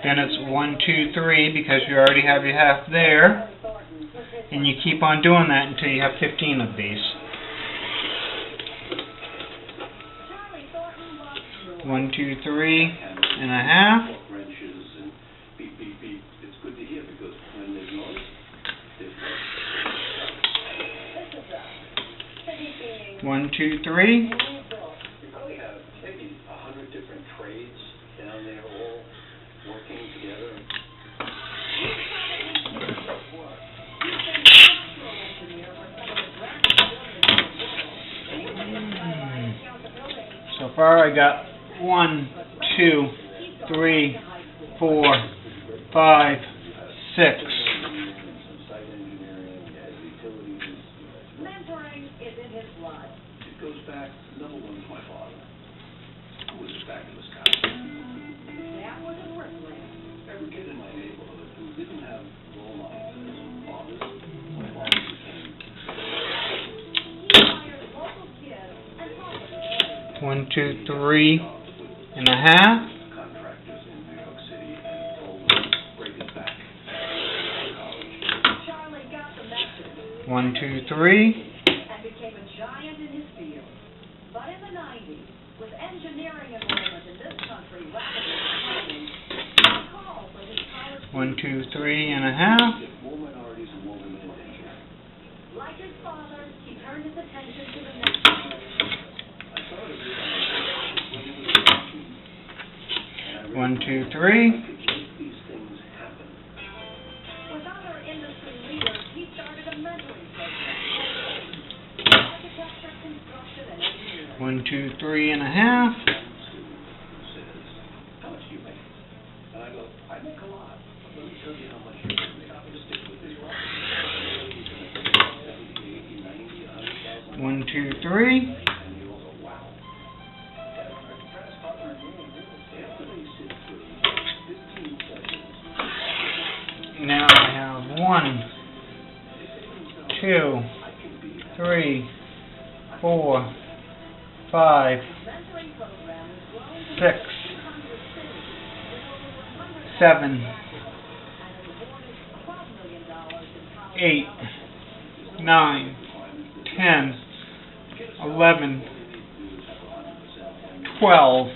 Then it's 1, 2, 3 because you already have your half there. And you keep on doing that until you have 15 of these. 1, 2, 3 and a half. 1, 2, 3. Probably have maybe 100 different trades down there, all working together. So far I got 1, 2, 3, 4, 5, 6. Mentoring is in his blood. It goes back, number one, to my father, who was back in Wisconsin. That was a workplace. Every kid in my neighborhood who didn't have role models as fathers, my father became. He hired local kids and taught them. 1, 2, 3 and a half. Contractors in New York City and told them to break his back. Charlie got the message. 1, 2, 3. And became a giant in his field. But in the 90s, with engineering enrollment in this country rapidly declining, he called for his college 1, 2, 3 and a half. More minorities and more women in engineering. Like his father, he turned his attention to the next generation. I started to realize when he was watching, and I 1, 2, 3. could make these things happen. With other industry leaders, he started a mentoring program. Architecture, construction, and engineering. 1, 2, 3 and a half. Says, how much do you make? And I go, I make a lot. But let me tell you how much you make. I'm going to stick with this rock. 70, 80, 90, 100,000. 1, 2, 3. And you all go, wow. After they sit through 15 sessions, Now I have 1, 2, 3, 4, 5, 6, 7, 8, 9, 10, 11, 12,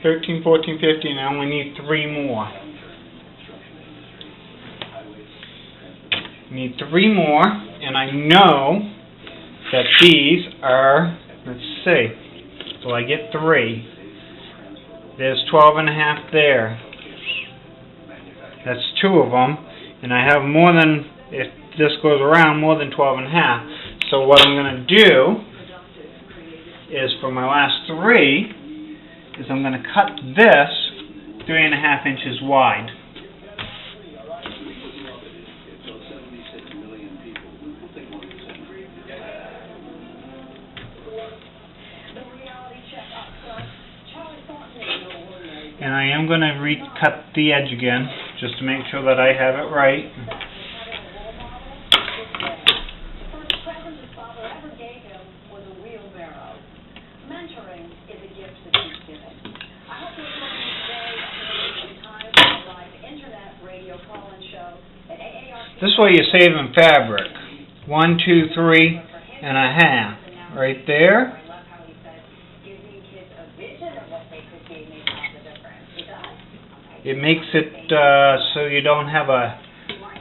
13, 14, 15. I only need 3 more. Need 3 more, and I know that these are, let's see, so I get 3. There's 12 and a half there. That's 2 of them, and I have more than, if this goes around, more than 12 and a half. So what I'm going to do is, for my last 3, is I'm going to cut this 3.5 inches wide. And I am going to recut the edge again, just to make sure that I have it right. The first present his father ever gave him was a wheelbarrow. Mentoring is a gift that keeps giving. I hope you're joining me today at the Times live internet radio call-in show at AARP. This way you're saving fabric. 1, 2, 3 and a half. Right there. I love how he said, giving kids a vision of what they could be makes all the difference. It does. It makes it so you don't have a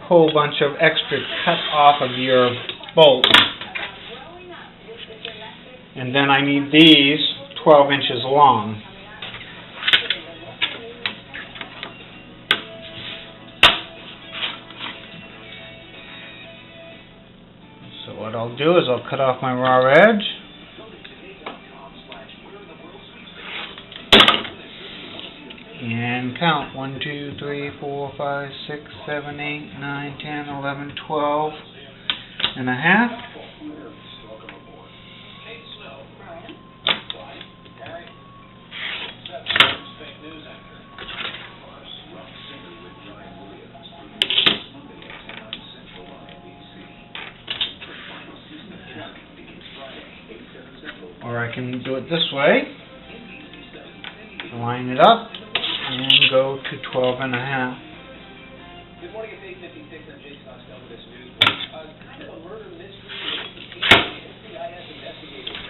whole bunch of extra cut off of your bolt. And then I need these 12 inches long. So what I'll do is I'll cut off my raw edge. And count 1, 2, 3, 4, 5, 6, 7, 8, 9, 10, 11, 12 and a half. Or I can do it this way. line it up and go to 12 and a half. Good morning, it's 8:56. I'm Jason Ostel with this news. Kind of a murder mystery. NCIS investigators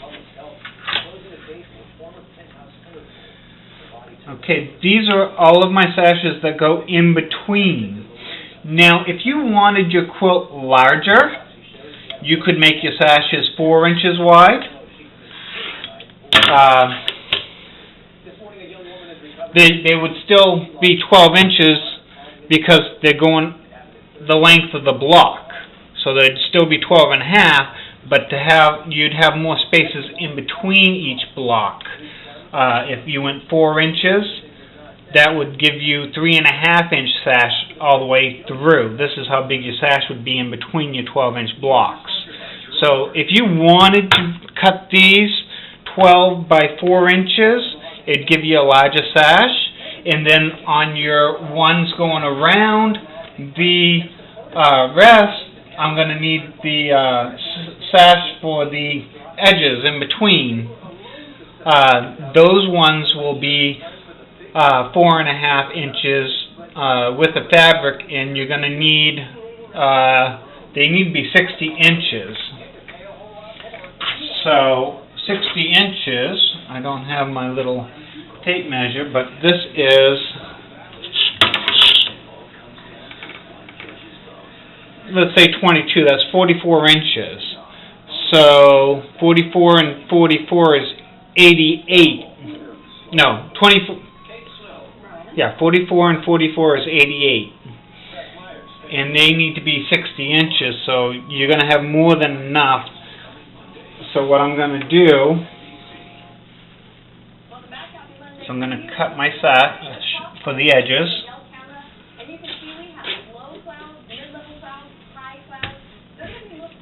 public health closing a case for former penthouse tenant. Okay, these are all of my sashes that go in between. Now, if you wanted your quilt larger, you could make your sashes 4 inches wide. They would still be 12 inches because they're going the length of the block. So they'd still be 12 and a half, but you'd have more spaces in between each block. If you went 4 inches, that would give you 3.5 inch sash all the way through. This is how big your sash would be in between your 12-inch blocks. So if you wanted to cut these 12 by 4 inches, it'd give you a larger sash. And then on your ones going around the rest, I'm going to need the sash for the edges in between. Those ones will be 4.5 inches with the fabric, and you're going to need, they need to be 60 inches. So 60 inches, I don't have my little tape measure, but this is, let's say 22, that's 44 inches. So 44 and 44 is 88. No, 24. Yeah, 44 and 44 is 88. And they need to be 60 inches, so you're going to have more than enough. So what I'm going to do, I'm going to cut my sash for the edges.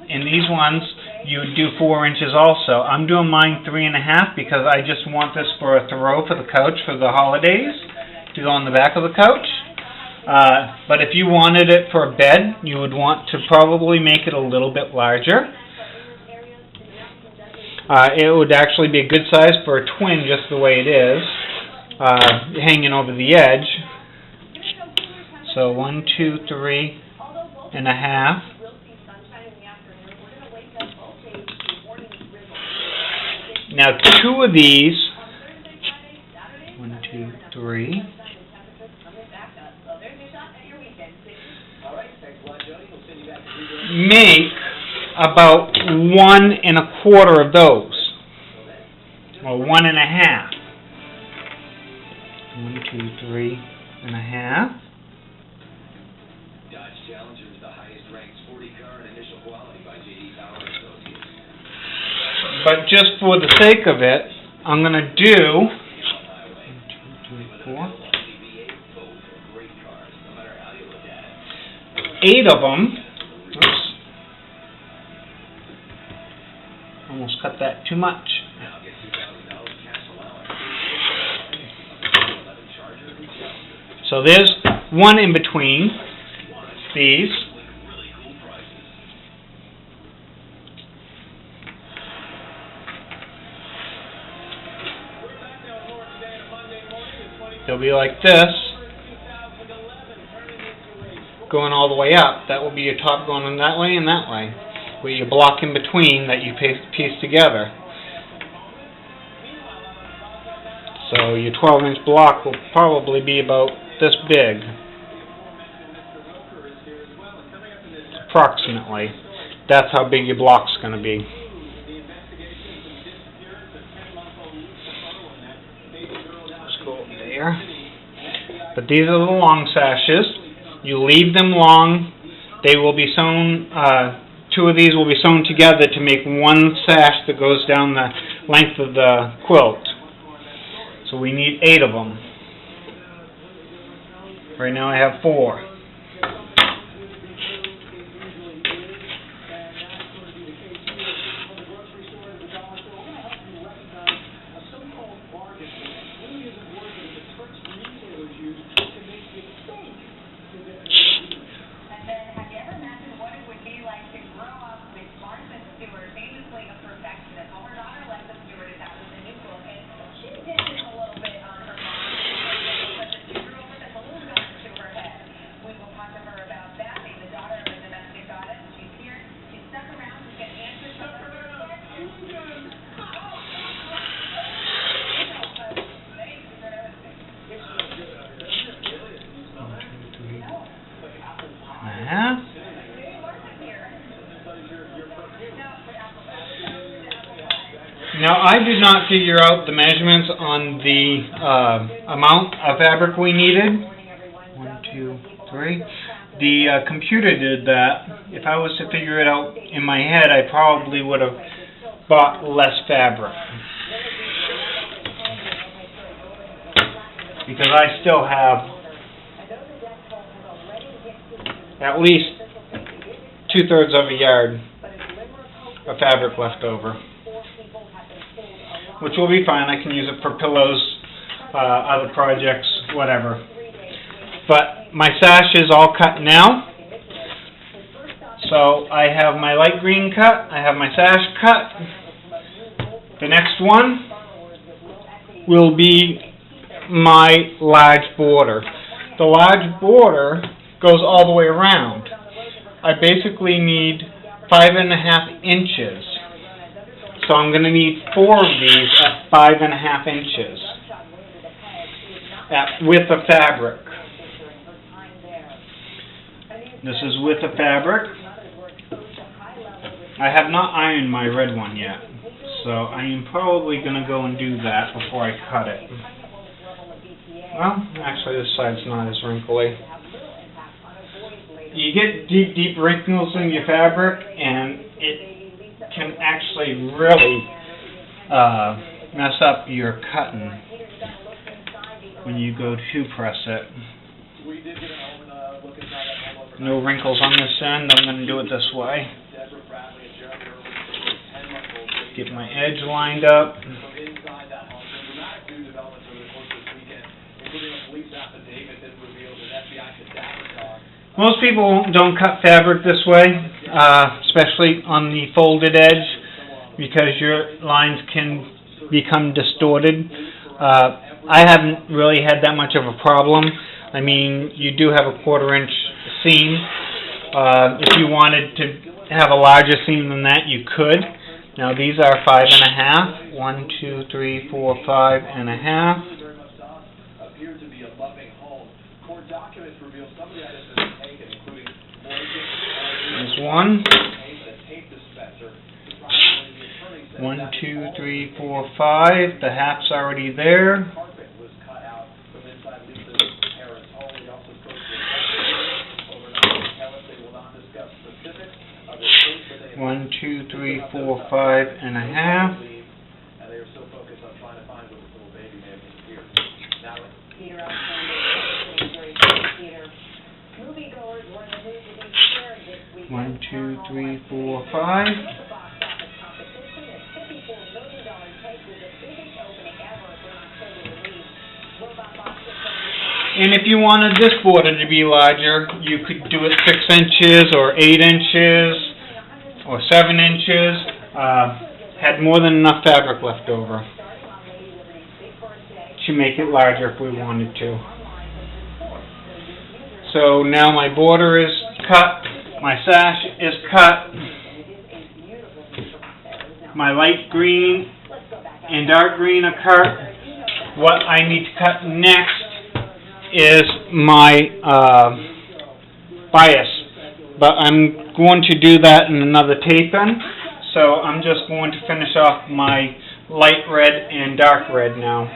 And these ones, you would do 4 inches also. I'm doing mine 3.5 because I just want this for a throw for the couch for the holidays to go on the back of the couch. But if you wanted it for a bed, you would want to probably make it a little bit larger. It would actually be a good size for a twin just the way it is, hanging over the edge. So 1, 2, 3.5. Now 2 of these, 1, 2, 3, make about 1.25 of those, or 1.5. 1, 2, 3.5. Dodge Challenger is the highest ranked sporty car in initial quality by J.D. Power Associates. But just for the sake of it, I'm going to do 1, 2, 3, 4, 8 of them. Oops. Almost cut that too much. So there's one in between these. They'll be like this, going all the way up. That will be your top going in that way and that way, with your block in between that you piece together. So your 12-inch block will probably be about this big, approximately. That's how big your block's going to be. But these are the long sashes. You leave them long. They will be sewn, 2 of these will be sewn together to make one sash that goes down the length of the quilt. So we need 8 of them. Right now I have 4. 5.5. Now, I did not figure out the measurements on the amount of fabric we needed. 1, 2, 3. The computer did that. If I was to figure it out in my head, I probably would have bought less fabric. Because I still have at least 2/3 of a yard of fabric left over, which will be fine. I can use it for pillows, other projects, whatever. But my sash is all cut now. So I have my light green cut, I have my sash cut. The next one will be my large border. The large border goes all the way around. I basically need 5.5 inches. So I'm going to need 4 of these at 5.5 inches at width of fabric. This is width of fabric. I have not ironed my red one yet, so I am probably going to go and do that before I cut it. Well, actually this side's not as wrinkly. You get deep wrinkles in your fabric, and it can actually really mess up your cutting when you go to press it. No wrinkles on this end. I'm going to do it this way. Get my edge lined up. Most people don't cut fabric this way, especially on the folded edge, because your lines can become distorted. I haven't really had that much of a problem. I mean, you do have a 1/4 inch seam. If you wanted to have a larger seam than that, you could. Now these are 5.5. 1, 2, 3, 4, 5.5. There's one. 1, 2, 3, 4, 5. The half's already there. 1, 2, 3, 4, 5.5. One, 2, 3, 4, 5. And if you wanted this border to be larger, you could do it 6 inches or 8 inches or 7 inches. Had more than enough fabric left over to make it larger if we wanted to. So now my border is cut, my sash is cut, my light green and dark green are cut. What I need to cut next is my bias, but I'm going to do that in another tape-in, so I'm just going to finish off my light red and dark red now.